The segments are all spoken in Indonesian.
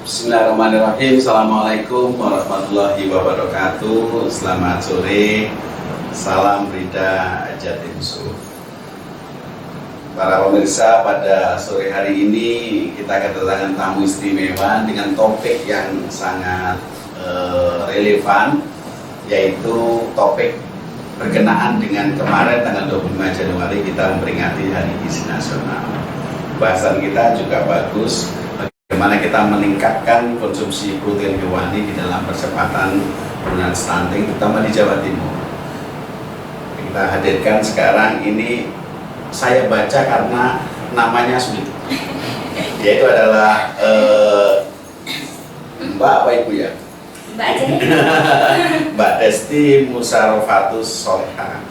Bismillahirrahmanirrahim. Assalamualaikum warahmatullahi wabarakatuh. Selamat sore. Salam Rida Jatimsu. Para pemirsa, pada sore hari ini kita kedatangan tamu istimewa dengan topik yang sangat relevan, yaitu topik berkenaan dengan kemarin tanggal 25 Januari kita memperingati Hari Gizi Nasional. Bahasan kita juga bagus, bagaimana kita meningkatkan konsumsi protein hewani di dalam percepatan penurunan stunting, terutama di Jawa Timur. Kita hadirkan sekarang ini, saya baca karena namanya sulit, yaitu adalah Mbak apa Ibu ya? Mbak aja deh. Mbak Desti Musarofatus Solha,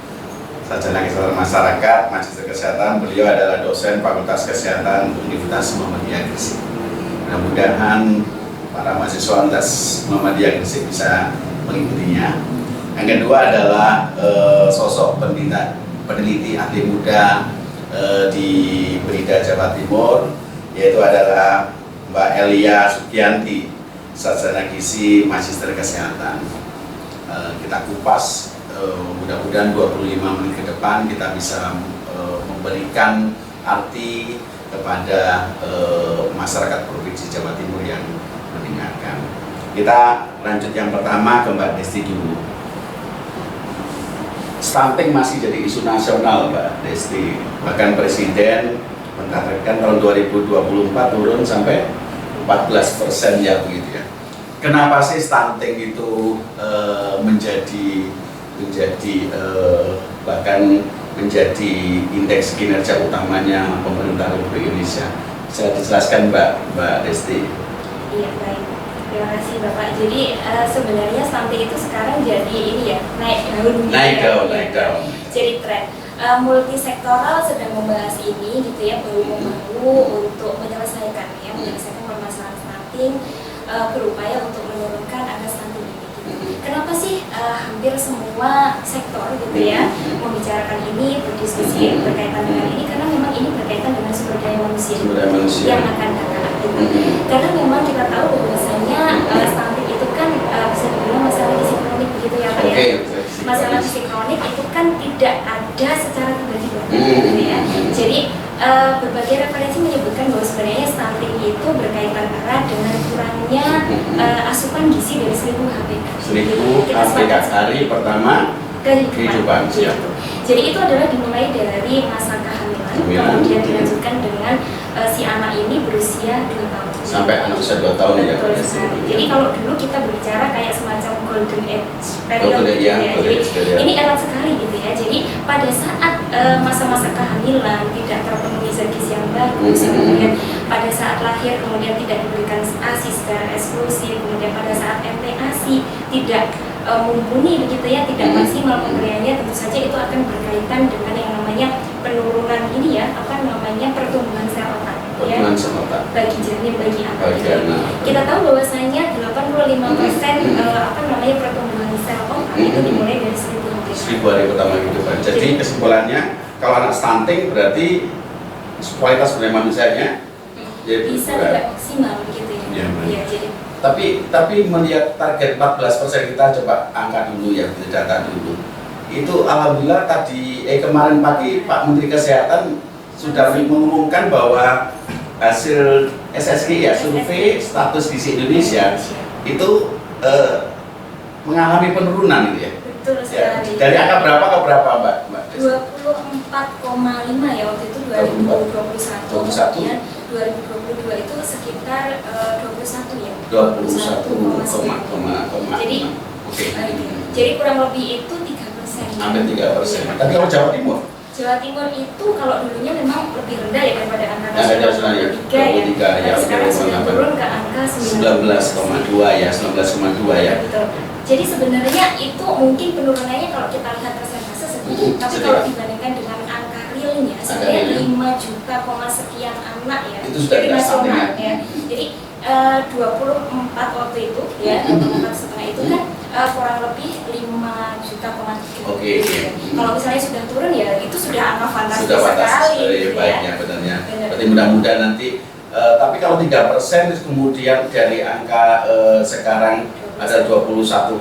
sarjana kesehatan masyarakat, magister kesehatan. Beliau adalah dosen Fakultas Kesehatan Universitas Muhammadiyah Gresik. Mudah-mudahan para mahasiswa Universitas Muhammadiyah Gresik bisa mengikutinya. Yang kedua adalah sosok peneliti ahli muda di Brida Jawa Timur, yaitu adalah Mbak Elia Sugianti, sarjana gizi, magister kesehatan. Kita kupas, mudah-mudahan 25 menit ke depan kita bisa memberikan arti kepada masyarakat Provinsi Jawa Timur yang mendengarkan. Kita lanjut yang pertama ke Mbak Desti dulu. Stunting masih jadi isu nasional, Mbak Desti. Bahkan Presiden mentargetkan tahun 2024 turun sampai 14% ya begitu ya. Kenapa sih stunting itu menjadi bahkan menjadi indeks kinerja utamanya pemerintah Republik Indonesia? Bisa dijelaskan Mbak Desti? Iya, baik. Terima kasih Bapak. Jadi sebenarnya stunting itu sekarang jadi ini ya, naik daun. Naik daun. Jadi tren. Multisektoral sedang membahas ini gitu ya, bahu-membahu untuk menyelesaikan permasalahan stunting, berupaya untuk menurunkan angka stunting ini. Kenapa sih hampir semua sektor gitu ya membicarakan ini, berdiskusi berkaitan dengan ini? Karena memang ini berkaitan dengan sumber daya manusia yang akan datang. Karena memang kita tahu bahwasanya stunting itu kan bisa dibilang masalah gizi kronik begitu ya Pak ya. Masalah gizi kronik itu kan tidak ada secara tiba-tiba gitu ya. Jadi berbagai referensi menyebutkan bahwa sebenarnya stunting itu berkaitan erat dengan kurangnya asupan gizi dari 1000 HPK. 1000 HPK hari pertama kehidupan. Jadi itu adalah dimulai dari masa kehamilan, kemudian dilanjutkan dengan si anak ini berusia 2 tahun. Sampai anak usia 2 tahun ya. Jadi kalau dulu kita berbicara kayak semacam golden age period gitu ya. Jadi ini erat sekali gitu ya. Jadi pada saat masa-masa kehamilan tidak terpenuhi zat gizi yang bagus, kemudian pada saat lahir kemudian tidak diberikan ASI secara eksklusif, kemudian pada saat MTASI tidak mumpuni begitu ya, tidak maksimal pemberiannya, tentu saja itu akan berkaitan dengan yang namanya penurunan ini ya, pertumbuhan sel otak ya, bagi janin, bagi anak. Kita tahu bahwasanya 85% pertumbuhan sel otak itu dimulai dari 1000 hari pertama kehidupan. Jadi kesimpulannya, kalau anak stunting berarti kualitas sumber manusianya bisa tidak maksimal begitu ya. Ya, jadi tapi melihat target 14% kita coba angka dulu ya, data dulu. Itu alhamdulillah tadi kemarin pagi Pak Menteri Kesehatan sudah mengumumkan bahwa hasil SSGI ya, survei status gizi Indonesia itu mengalami penurunan gitu ya. Betul sekali. Dari angka berapa ke berapa Mbak? 24,5 ya waktu itu 2021. Ya, 2022 itu sekitar 21 ya. 21,5. Jadi kurang lebih itu 3%. Hampir 3%. Tapi kalau Jawa Timur? Jawa Timur itu kalau dulunya memang lebih rendah ya daripada angka nasional ya. 23 ya. Sekarang sudah turun ke angka 19,2 ya, 19,2 ya. Betul. Jadi sebenarnya itu mungkin penurunannya kalau kita lihat persentase sedikit, tapi kalau dibandingkan dengan angka realnya sebenarnya 5 juta sekian anak ya. Itu sudah nasional ya. Jadi 24 waktu itu ya, 24,5 itu kan kurang lebih 5 juta. Oke. Kalau misalnya sudah turun ya itu sudah angka fantastis sudah sekali. Baiknya benarnya. Berarti mudah-mudahan nanti Tapi kalau 3% kemudian dari angka sekarang ada 21,6,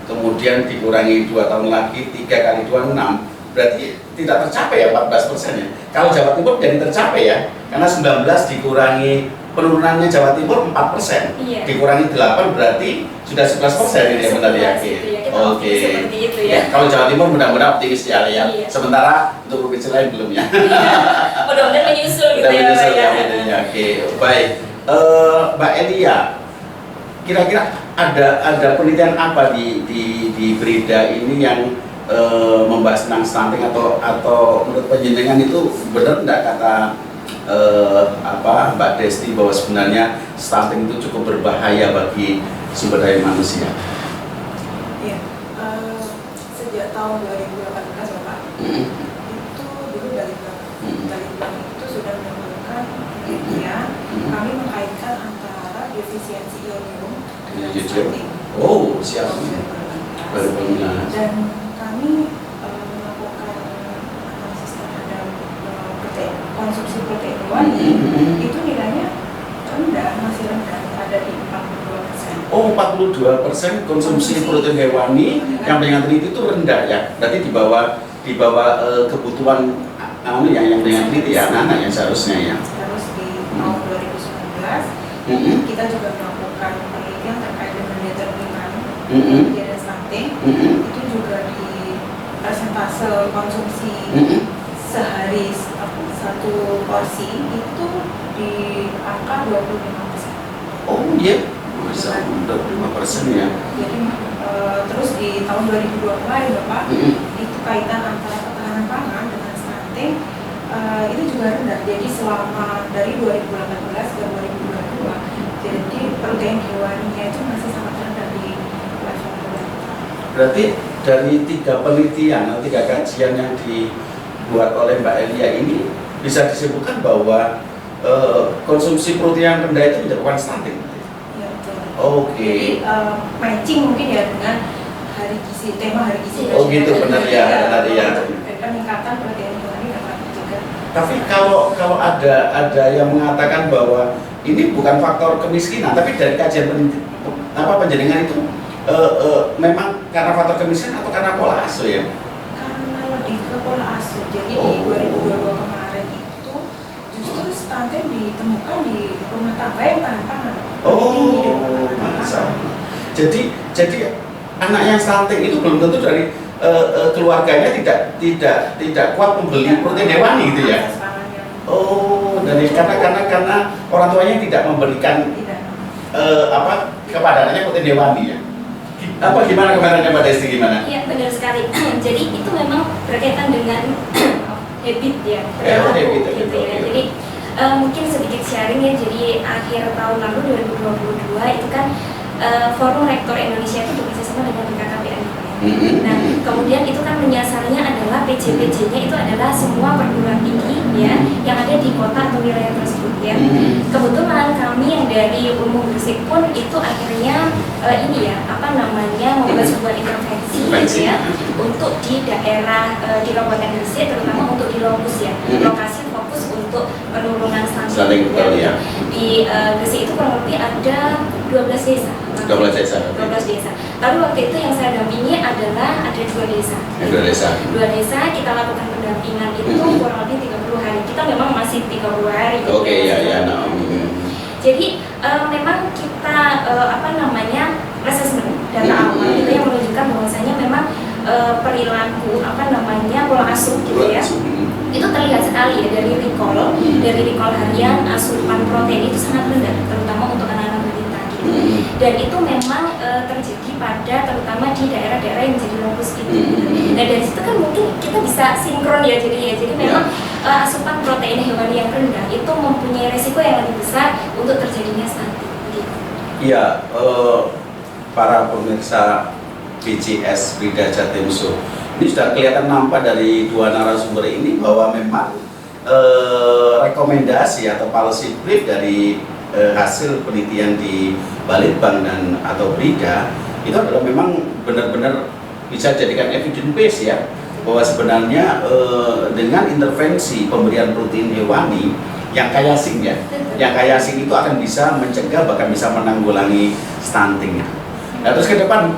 kemudian dikurangi 2 tahun lagi 3 kali 2 6, berarti tidak tercapai ya 14% ya. Kalau Jawa Timur jadi tercapai ya, karena 19 dikurangi penurunannya Jawa Timur 4%, Iya. dikurangi 8 berarti sudah 11% ini ya, benar ya. 11 gitu ya, kita Oke. optimis seperti itu ya. Kalau Jawa Timur mudah-mudahan optimis ya. Iya. Sementara untuk provinsi lain belum ya. Mudah-mudahan menyusul gitu Udah ya, menyusul Pak ya. ya. Oke, baik. Mbak Elia, kira-kira ada penelitian apa di Brida ini yang membahas tentang stunting atau menurut penjenengan itu benar tidak kata Mbak Desti bahwa sebenarnya stunting itu cukup berbahaya bagi sumber daya manusia? Iya, sejak tahun 2018 Bapak, itu dulu Balitbank itu sudah melakukan penelitian. Kami mengkaitkan antara defisiensi ionium dengan stunting. Oh, siap. Tahun 2018. Dan kami melakukan analisis terhadap konsumsi protein hewani, itu nilainya rendah, masih rendah, ada di 42%. Oh, 42% konsumsi protein hewani yang dengan teliti itu rendah ya. Berarti di bawah kebutuhan yang dengan teliti ya, anak-anak yang seharusnya ya. Terus di tahun 2019 kita juga melakukan penelitian terkait dengan determinan kejadian stunting. Itu juga di persentase konsumsi sehari satu porsi itu di angka 25%. Oh iya, masa 25% ya. Jadi terus di tahun 2020 Bapak, itu kaitan antara ketahanan pangan dengan stunting itu juga rendah. Jadi selama dari 2018 ke 2022, jadi protein hewaninya itu masih sangat rendah di level kita. Berarti dari 3 penelitian atau 3 kajian yang dibuat oleh Mbak Elia ini bisa disimpulkan bahwa konsumsi protein yang rendah itu menyebabkan stunting. Ya, betul. Oke. Jadi matching mungkin ya dengan tema hari gizi. Oh gitu, benar ya, benar ya. Peningkatan protein hewani dapat juga. Tapi kalau ada yang mengatakan bahwa ini bukan faktor kemiskinan, tapi dari kajian penjaringan itu memang karena faktor kemiskinan atau karena pola asuh ya? Karena lebih ke pola asuh. Jadi Oh. di 2022 kemarin itu justru stunting ditemukan di rumah tangga yang tahan pangan. Oh, masa. Jadi anak yang stunting itu belum tentu dari keluarganya tidak kuat membeli protein hewani gitu ya? Akses pangan yang Oh, dari karena orang tuanya tidak memberikan tidak. kepada anaknya protein hewani ya? Gimana kemarin Mbak Desti gimana? Iya, benar sekali. Jadi itu memang berkaitan dengan habit ya. Habit, gitu ya. Jadi mungkin sedikit sharing ya. Jadi akhir tahun lalu 2022 itu kan Forum Rektor Indonesia itu bekerjasama dengan BKKBN. Nah, kemudian itu kan menyasarnya adalah PJ-PJ-nya itu adalah semua perguruan tinggi ya yang ada di kota atau wilayah tersebut ya. Kebetulan kami yang dari Umum Gresik pun itu akhirnya membuat sebuah intervensi gitu ya untuk di daerah di Kabupaten Gresik, terutama untuk di Lombus ya, lokasi fokus untuk penurunan stunting ya. Di Gresik itu kurang lebih ada 12 desa. 12 desa. 12 desa. Tapi waktu itu yang saya dampingi adalah ada 2 desa. 2 desa. 2 desa kita lakukan pendampingan itu kurang lebih 30 hari. Kita memang masih 30 hari. Oke, ya. Jadi memang kita assessment data awal itu yang menunjukkan bahwasanya memang perilaku pola asuh gitu ya. Itu terlihat sekali ya dari recall harian asupan protein itu sangat rendah, terutama untuk anak-anak balita gitu. Dan itu memang terjadi pada terutama di daerah-daerah yang menjadi lokus gitu. Nah dari situ kan mungkin kita bisa sinkron ya jadi memang asupan protein hewani yang rendah itu mempunyai resiko yang lebih besar untuk terjadinya stunting. Gitu. Iya, para pemirsa BCS Brida Jatim Show, ini sudah kelihatan nampak dari 2 narasumber ini bahwa memang rekomendasi atau policy brief dari hasil penelitian di Balitbank dan atau Brida itu adalah memang benar-benar bisa dijadikan evidence base ya, bahwa sebenarnya dengan intervensi pemberian protein hewani yang kaya zinc ya. Betul. Yang kaya zinc itu akan bisa mencegah bahkan bisa menanggulangi stunting. Nah, terus ke depan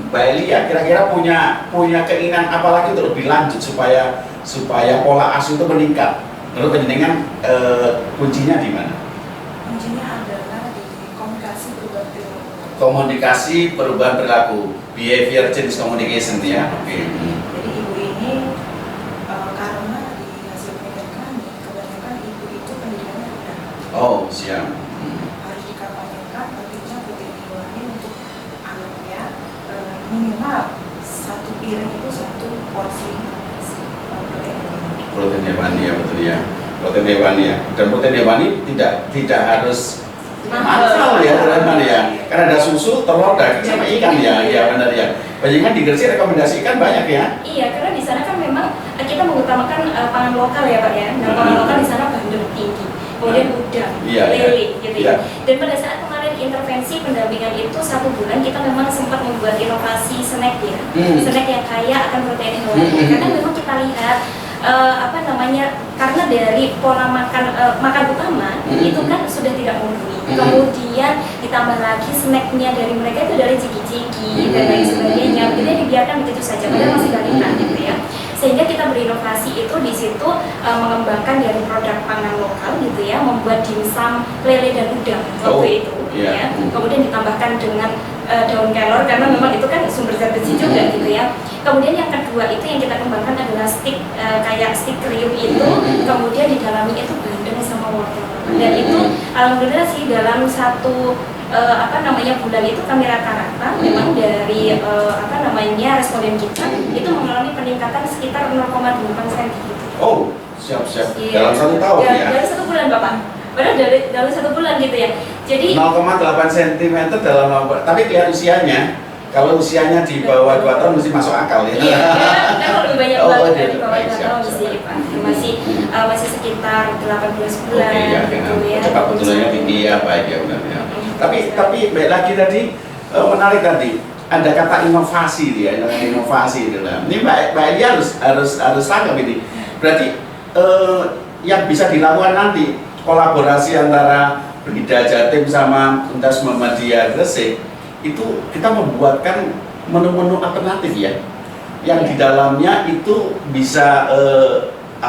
Mbak Elia kira-kira punya keinginan apa lagi untuk lebih lanjut supaya pola asuh itu meningkat. Menurut penjenengan kuncinya di mana? Kuncinya adalah di komunikasi perubahan perilaku. Komunikasi perubahan perilaku, behavior change communication ya. Oke. Jadi ibu ini karena di hasil penelitian kami kebanyakan ibu itu pendidikannya rendah. Oh, siap. Harus dikampanyekan pentingnya protein hewani untuk anaknya, minimal satu piring itu satu porsi protein hewani. Protein hewani ya, betul ya. Protein hewani ya. Dan protein hewani tidak harus mahal ya, teman-teman ya. Karena ada susu, telur, daging sama ikan ya. Ya benar ya. Banyak di Gresik rekomendasi ikan banyak ya. Iya, karena di sana kan memang kita mengutamakan pangan lokal ya Pak ya. Nah, pangan lokal di sana bandeng tinggi, kemudian udang, Iya, lele gitu iya. ya. Dan pada saat kemarin intervensi pendampingan itu 1 bulan, kita memang sempat membuat inovasi snack ya. Snack yang kaya akan protein hewani. Karena memang kita lihat karena dari pola makan utama itu kan sudah tidak memenuhi. Kemudian ditambah lagi snacknya dari mereka itu dari ciki-ciki dan lain sebagainya. Jadi dibiarkan begitu saja, padahal masih balita gitu ya. Sehingga kita berinovasi itu di situ mengembangkan dari produk pangan lokal gitu ya, membuat dimsum lele dan udang waktu itu ya. Kemudian ditambahkan dengan daun kelor karena memang itu kan sumber zat besi juga gitu ya. Kemudian yang kedua itu yang kita kembangkan adalah stick kayak stick kriuk itu, kemudian di dalamnya itu bandeng sama wortel. Dan itu alhamdulillah sih dalam satu bulan itu kami rata-rata memang dari responden kita itu mengalami peningkatan sekitar 0,8 cm gitu. Oh, siap. Iya. Dalam 1 tahun ya. Dalam 1 bulan Bapak. Padahal dalam 1 bulan gitu ya. Jadi 0,8 cm dalam tapi lihat usianya. Kalau usianya di bawah 2 tahun mesti masuk akal ya. Iya, kan lebih banyak Oh, banget iya, di bawah baik, 2 siap, tahun siap. sih Pak. Masih sekitar 18 bulan Oke, ya, gitu ya. cepat betulnya tinggi ya, baik ya benar ya. Tapi baik lagi tadi menarik tadi ada kata inovasi dia, inovasi itu lah. Ini Mbak Elia harus tangkap ini. Berarti yang bisa dilakukan nanti kolaborasi antara Brida Jatim sama Untas Muhammadiyah Gresik itu kita membuatkan menu-menu alternatif ya, yang di dalamnya itu bisa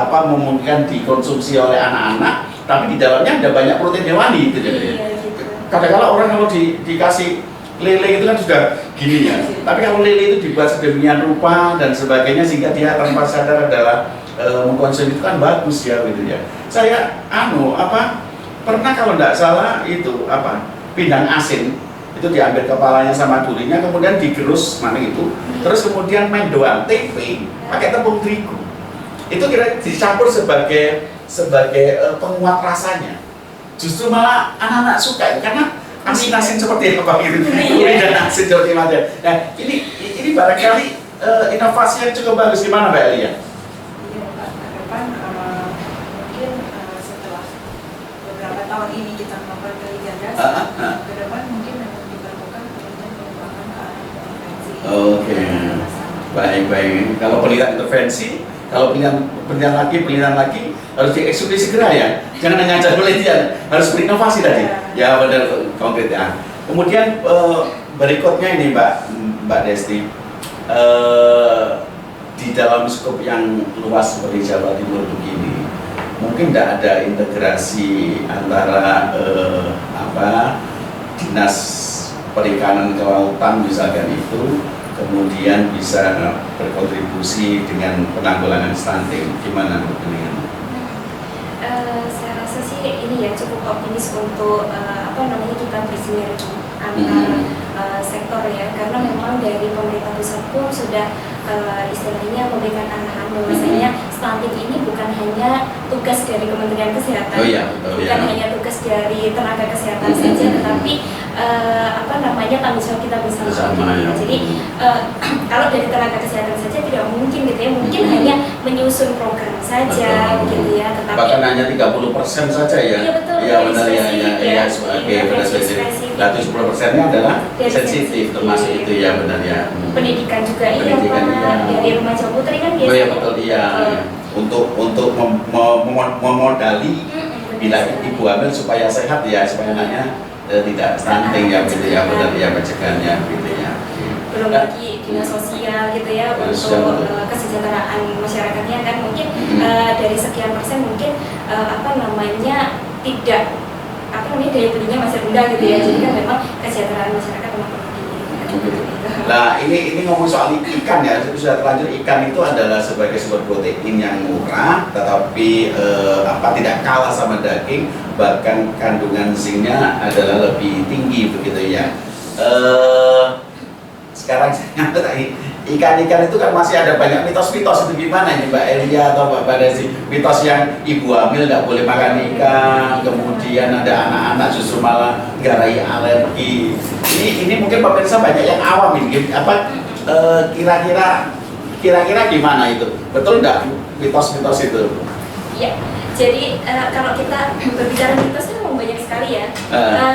memungkinkan dikonsumsi oleh anak-anak, tapi di dalamnya ada banyak protein hewani gitu. Iya, gitu. Kadang-kadang orang kalau dikasih lele itu kan sudah gini ya, tapi kalau lele itu dibuat sedemikian rupa dan sebagainya sehingga dia tanpa sadar adalah mengkonsumsi itu kan bagus ya gitu ya. Saya pernah kalau tidak salah itu pindang asin itu diambil kepalanya sama durinya kemudian digerus terus kemudian mendoan tempe pakai tepung terigu itu kira dicampur sebagai penguat rasanya, justru malah anak-anak suka karena asin seperti apa gitu, gurih dan asin seperti apa. Nah ini barangkali inovasi yang cukup bagus. Gimana Mbak Elia? Iya Pak, ke depan mungkin setelah beberapa tahun ini kita melakukan penelitian dasar, ke depan mungkin akan diperlukan pengembangan ke arah intervensi. Oke, baik. Kalau penelitian intervensi, kalau penelitian lagi harus dieksekusi segera ya. Jangan hanya aja penelitian, harus berinovasi tadi. Ya benar, konkret ya. Kemudian berikutnya ini Mbak Desti, di dalam skop yang luas seperti Jawa Timur begini, mungkin tidak ada integrasi antara dinas perikanan kelautan misalkan itu, kemudian bisa berkontribusi dengan penanggulangan stunting. Gimana menurut kalian? Saya rasa sih ini ya cukup optimis untuk kita bersinergi antar sektor ya, karena memang dari pemerintah pusat pun sudah istilahnya memberikan arahan bahwasanya stunting ini bukan hanya tugas dari Kementerian Kesehatan, bukan hanya tugas dari tenaga kesehatan saja, tetapi tanggung jawab kita bersama. Ya. Jadi kalau dari tenaga kesehatan saja tidak mungkin gitu ya, mungkin hanya menyusun program saja gitu ya, tetapi bahkan hanya 30% saja ya. Iya betul. Ya benar ya sebagai benar sensitif. Berarti 10%-nya adalah sensitif termasuk itu ya benar ya. Pendidikan juga Pendidikan Pak. Dari Remaja Putri kan biasanya. Oh ya betul iya. Untuk memodali bila ibu hamil supaya sehat ya, supaya anaknya tidak stunting ya, gitu ya, benar ya, pencegahannya gitu ya. Belum lagi dinas sosial gitu ya untuk kesejahteraan masyarakatnya kan mungkin dari sekian persen mungkin tidak daya belinya masih rendah gitu ya, jadi kan memang kesejahteraan masyarakat memang perlu diinginkan. Nah ini ngomong soal ikan ya, sudah terlanjur ikan itu adalah sebagai sumber protein yang murah, tetapi tidak kalah sama daging, bahkan kandungan zinknya adalah lebih tinggi begitu ya. Sekarang saya tadi ikan-ikan itu kan masih ada banyak mitos-mitos, itu gimana ini Mbak Elia atau Mbak Desi? Mitos yang ibu hamil nggak boleh makan ikan, kemudian ada anak-anak justru malah garai alergi. Ini mungkin pemirsa banyak yang awam ini, kira-kira gimana itu? Betul nggak mitos-mitos itu? Iya. Jadi kalau kita berbicara mitos itu memang banyak sekali ya.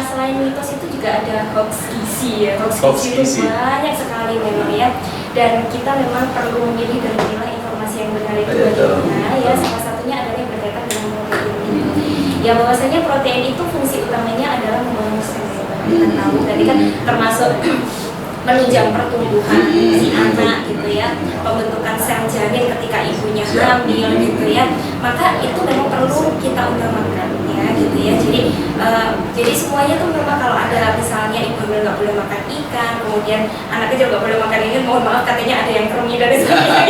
Selain mitos itu juga ada hoax gizi ya. Hoax gizi itu banyak sekali memang ya. Dan kita memang perlu memilih dan memilah informasi yang benar itu bagaimana ya. Salah satunya adalah yang berkaitan dengan protein. Ya bahwasanya protein itu fungsi utamanya adalah membangun sel. Kita tahu tadi kan termasuk menunjang pertumbuhan si anak gitu ya, pembentukan sel janin ketika ibunya hamil gitu ya, maka itu memang perlu kita utamakan ya gitu ya. Jadi semuanya tuh memang kalau ada misalnya ibu hamil nggak boleh makan ikan, kemudian anak kecil nggak boleh makan ini, mohon maaf katanya ada yang kremi dan sebagainya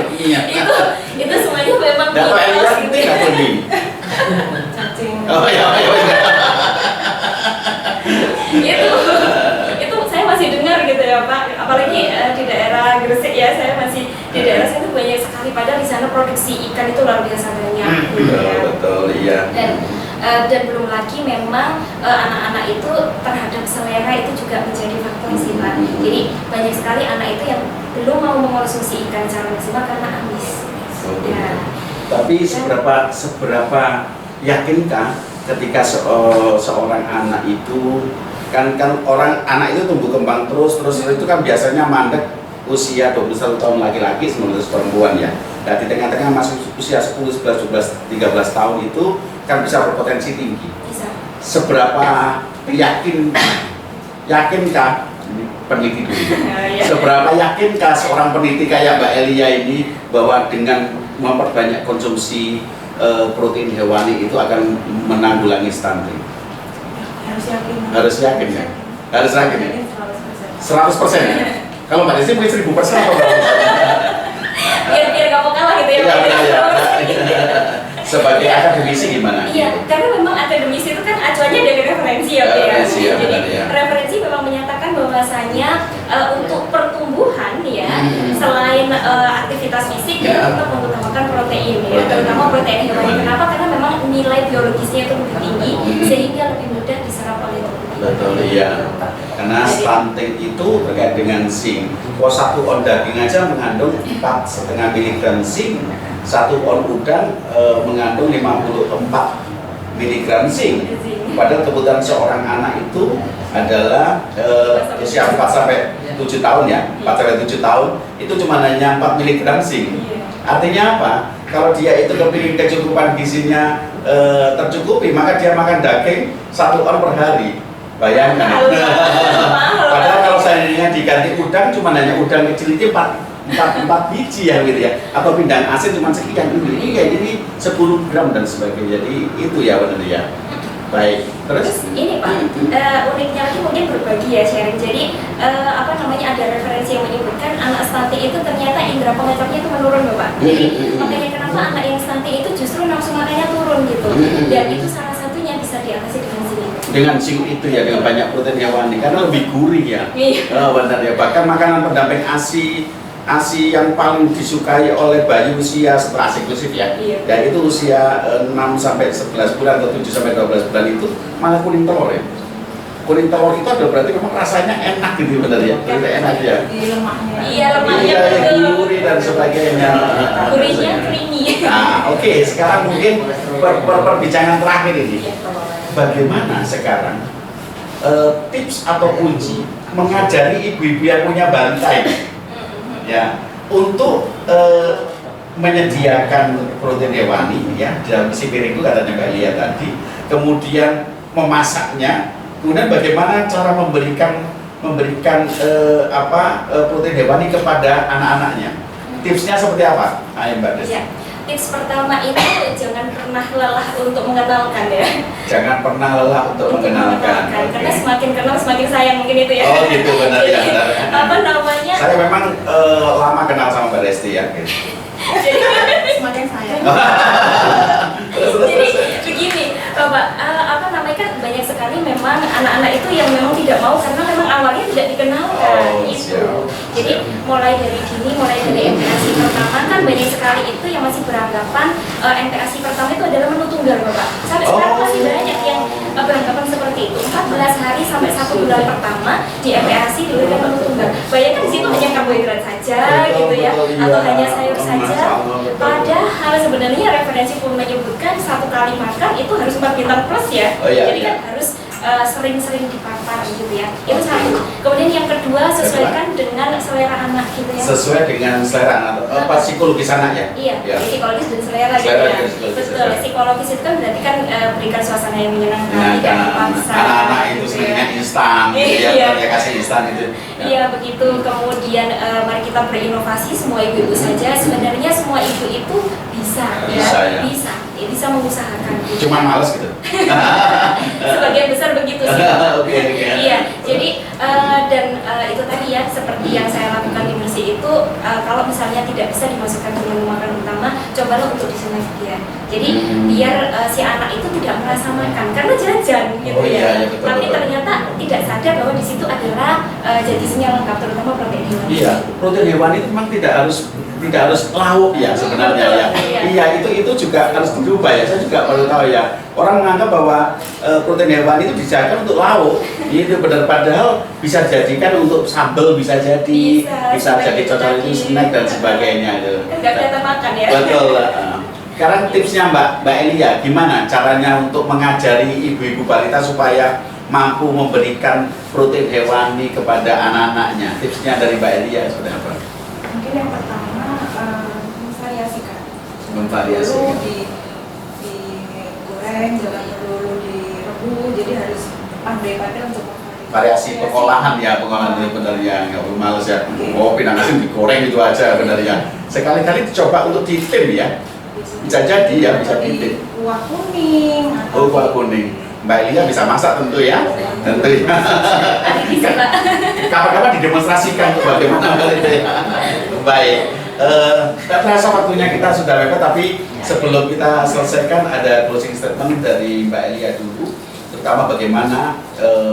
gitu ya. itu semuanya memang mitos gitu ya. Cacing. Oh ya. itu saya masih dengar gitu ya Pak, apalagi di daerah Gresik ya, saya masih di daerah saya itu banyak sekali, padahal di sana produksi ikan itu luar biasa banyak gitu ya. Betul iya. Dan belum lagi memang anak-anak itu terhadap selera itu juga menjadi faktor sih Pak. Jadi banyak sekali anak itu yang belum mau mengonsumsi ikan secara maksimal karena amis. Ya. Tapi seberapa yakinkah ketika seorang anak itu kan anak itu tumbuh kembang terus itu kan biasanya mandek usia 21 tahun laki-laki, 19 perempuan ya. Nah di tengah-tengah masih usia 10, 11, 12, 13 tahun itu kan bisa berpotensi tinggi. Bisa. Seberapa yakinkah peneliti dulu? Seberapa yakinkah seorang peneliti kayak Mbak Elia ini bahwa dengan memperbanyak konsumsi protein hewani itu akan menanggulangi stunting? Harus yakin ya? Harus yakin ya? 100% ya? Kalau Mbak Desi mungkin 1000% atau berapa? Biar kamu kalah gitu ya. Sebagai akademisi gimana? Iya, karena memang akademisi itu kan acuannya dari referensi ya, Pak ya. Jadi referensi memang menyatakan bahwasanya untuk pertumbuhan ya, selain aktivitas fisik ya, tetap mengutamakan protein ya, terutama protein hewani. Kenapa? Karena memang nilai biologisnya itu lebih tinggi sehingga lebih mudah diserap oleh tubuh. Betul iya. Karena stunting itu terkait dengan zinc. Kalau 1 on daging aja mengandung 4,5 mg zinc. 1 on udang mengandung 54 mg zinc. Padahal kebutuhan seorang anak itu adalah usia 4 sampai 7 tahun ya. 4 sampai 7 tahun itu cuma hanya 4 mg zinc. Artinya apa? Kalau dia itu kepingin kecukupan gizinya tercukupi, maka dia makan daging 1 on per hari. Bayangkan. Padahal kalau seandainya diganti udang, cuma hanya udang kecil itu 4 biji ya gitu ya, atau pindang asin cuma sekian, ini kayak gini 10 gram dan sebagainya. Jadi itu ya benar ya. Baik, terus ini Pak, uniknya lagi mungkin berbagi ya, sharing. Jadi ada referensi yang menyebutkan anak stunting itu ternyata indera pengecernya itu menurun loh Pak. Jadi makanya kenapa anak yang stunting itu justru nafsu makannya turun gitu. Dan itu salah satunya bisa diatasi dengan zinc. Dengan zinc itu ya, dengan banyak protein hewani karena lebih gurih ya. Benar ya. Bahkan makanan pendamping ASI yang paling disukai oleh bayi usia setelah ASI inklusif ya, dan itu usia 6 sampai 11 bulan atau 7 sampai 12 bulan itu malah kuning telur ya. Kuning telur itu ada berarti memang rasanya enak gitu benar ya, enak ya. Iya lemaknya gurih dan sebagainya. Gurihnya creamy. Nah oke, sekarang mungkin perbincangan terakhir ini, bagaimana sekarang tips atau kunci mengajari ibu-ibu yang punya balita ini ya untuk menyediakan protein hewani ya dalam isi piringku katanya Mbak Lia tadi, kemudian memasaknya, kemudian bagaimana cara memberikan protein hewani kepada anak-anaknya. Tipsnya seperti apa? Ayo Mbak Des. Ya. Tips pertama itu jangan pernah lelah untuk mengenalkan ya. Jangan pernah lelah untuk mengenalkan. Karena semakin kenal semakin sayang mungkin itu ya. Oh gitu, benar ya. Benar. Apa namanya? Saya memang lama kenal sama Mbak Desti ya. Gitu. Semakin sayang. Jadi begini, Bapak, apa namanya kan banyak sekali memang anak-anak itu yang memang tidak mau karena memang awalnya tidak dikenalkan itu. Jadi mulai dari dini, mulai dari MPASI pertama kan banyak sekali itu yang masih beranggapan MPASI pertama itu adalah menu tunggal, Bapak. Sampai sekarang masih banyak yang beranggapan seperti itu. 14 hari sampai 1 bulan pertama di MPASI diberikan menu tunggal. Bayangkan di situ hanya karbohidrat saja gitu ya, atau hanya sayur saja. Padahal sebenarnya referensi pun menyebutkan 1 kali makan itu harus 4 bintang plus ya. Jadi kan harus sering-sering dipapar gitu ya. Itu satu. Kemudian yang kedua, sesuaikan dengan selera anak gitu ya. Sesuai dengan selera anak. Apa psikologis anak ya? Iya, psikologis dan selera gitu ya. Betul, psikologis itu kan berarti kan berikan suasana yang menyenangkan, tidak dipaksa. Anak-anak itu sebenarnya instan, ya kasih instan itu. Iya begitu. Kemudian mari kita berinovasi, semua ibu-ibu saja. Sebenarnya semua ibu itu bisa bisa mengusahakan. Cuma males gitu. Sebagian besar begitu sih. Iya, jadi dan itu tadi ya seperti yang saya lakukan di misi itu, kalau misalnya tidak bisa dimasukkan ke menu makan utama, cobalah untuk disengaja dia. Jadi biar si anak itu tidak merasa makan karena jajan gitu betul, tapi betul. Ternyata tidak sadar bahwa di situ adalah zat gizinya lengkap, terutama protein hewani. Iya, protein hewani itu memang tidak harus lauk ya sebenarnya ya. Iya, itu juga harus dirubah ya. Saya juga baru tahu ya. Orang menganggap bahwa protein hewani itu dijaga untuk lauk. Itu benar, padahal bisa jadikan untuk sambal, bisa jadi cocok itu snack dan sebagainya itu. Kan nggak kelihatan makan ya. Betul. Sekarang tipsnya Mbak Elia, gimana caranya untuk mengajari ibu-ibu balita supaya mampu memberikan protein hewani kepada anak-anaknya? Tipsnya dari Mbak Elia sudah apa? Mungkin yang pertama memvariasikan. Memvariasikan. Digoreng, jangan perlu direbus, jadi harus pandai-pandai untuk variasi pengolahan ya, itu benar ya, nggak perlu males ya. Oh, pinang asin digoreng itu aja benar ya. Sekali-kali dicoba untuk ditim ya. Bisa jadi ya, bisa ditim. Kuah kuning. Oh, kuah kuning. Mbak Elia bisa masak tentu ya. Tentu ya. Kapan-kapan didemonstrasikan tuh bagaimana hal itu ya. Baik. Tak terasa waktunya kita sudah mepet, tapi sebelum kita selesaikan ada closing statement dari Mbak Elia dulu, terutama bagaimana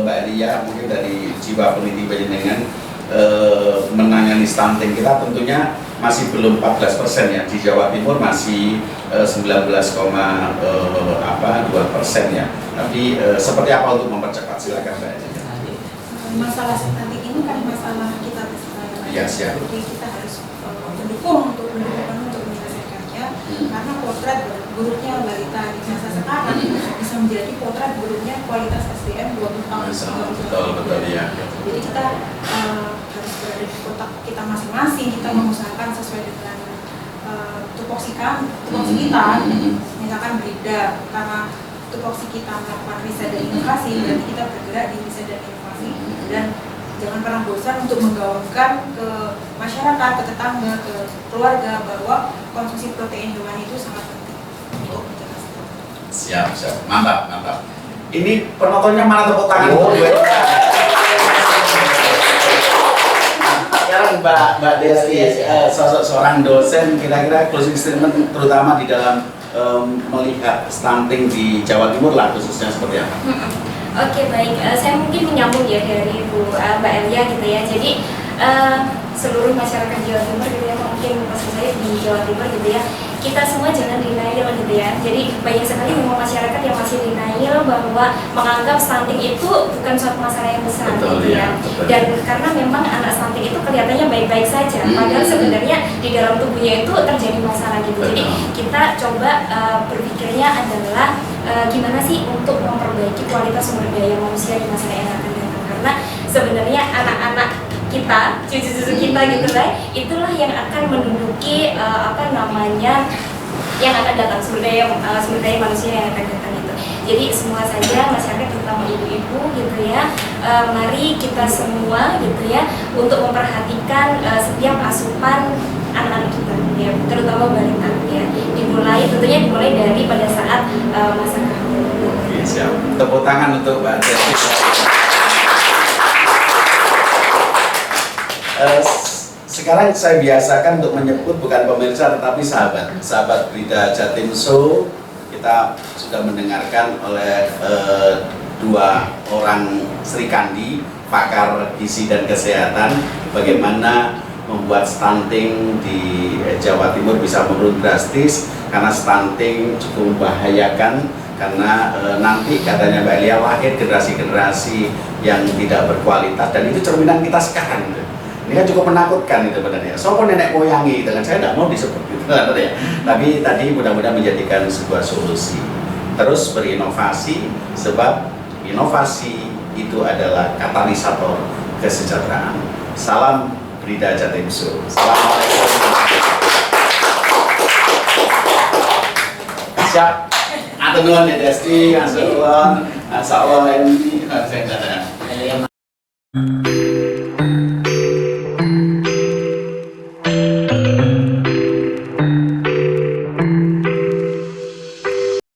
Mbak Elia mungkin dari jiwa peneliti panjenengan menangani stunting. Kita tentunya masih belum 14% ya, di Jawa Timur masih 19,2% ya. Tapi seperti apa untuk mempercepat, silakan Mbak Elia. Masalah stunting ini kan masalah kita bersama. Siap. Jadi kita harus mendukung untuk menyelesaikannya, karena potret buruknya balita di masa sekarang bisa menjadi potret buruknya kualitas SDM 20 tahun. Betul ya. Jadi kita harus berada di kotak kita masing-masing, kita mengusahakan sesuai dengan tupoksi kita, misalkan beda, karena tupoksi kita melakukan riset dan inovasi, berarti kita bergerak di riset dan inovasi, dan jangan pernah bosan untuk menggaungkan ke masyarakat, ke tetangga, ke keluarga bahwa konsumsi protein hewani itu sangat penting untuk menjaga stunting. Siap, mantap. Ini penontonnya mana tepuk tangan? Sekarang Mbak Desti, sosok seorang dosen, kira-kira closing statement terutama di dalam melihat stunting di Jawa Timur lah khususnya seperti apa? Oke, baik, saya mungkin menyambung ya dari Mbak Elia gitu ya. Jadi seluruh masyarakat Jawa Timur gitu ya, mungkin maksud saya di Jawa Timur gitu ya, kita semua jangan denial gitu ya. Jadi banyak sekali memang masyarakat yang masih denial bahwa menganggap stunting itu bukan suatu masalah yang besar. Betul, gitu ya. Dan karena memang anak stunting itu kelihatannya baik-baik saja, padahal sebenarnya di dalam tubuhnya itu terjadi masalah gitu. Jadi kita coba berpikirnya adalah gimana sih untuk memperbaiki kualitas sumber daya manusia di masa yang akan datang, karena sebenarnya anak-anak kita, cucu-cucu kita gitu lah, itulah yang akan menduduki yang akan datang, sumber daya manusia yang akan datang itu. Jadi semua saja masyarakat, terutama ibu-ibu gitu ya, mari kita semua gitu ya untuk memperhatikan setiap asupan anak-anak kita ya, terutama balita ya. Tentunya dimulai dari pada saat masa kehamilan. Oke, siap. Tepuk tangan untuk Mbak Desti. Sekarang saya biasakan untuk menyebut bukan pemirsa tetapi sahabat berita Jatim Show. Kita sudah mendengarkan oleh dua orang Sri Kandi, pakar gizi dan kesehatan, bagaimana membuat stunting di Jawa Timur bisa menurun drastis, karena stunting cukup membahayakan, karena nanti katanya Mbak Elia lahir generasi-generasi yang tidak berkualitas, dan itu cerminan kita sekarang gitu. Ini kan cukup menakutkan itu sebenarnya. Sopo nenek moyangi dengan saya tidak mau disebut gitu kan ya. Tapi tadi mudah-mudahan menjadikan sebuah solusi. Terus berinovasi, sebab inovasi itu adalah katalisator kesejahteraan. Salam Brida Jatim Show. Assalamualaikum. Siap. Atur nuwun ya Desti, Masya Allah ini saya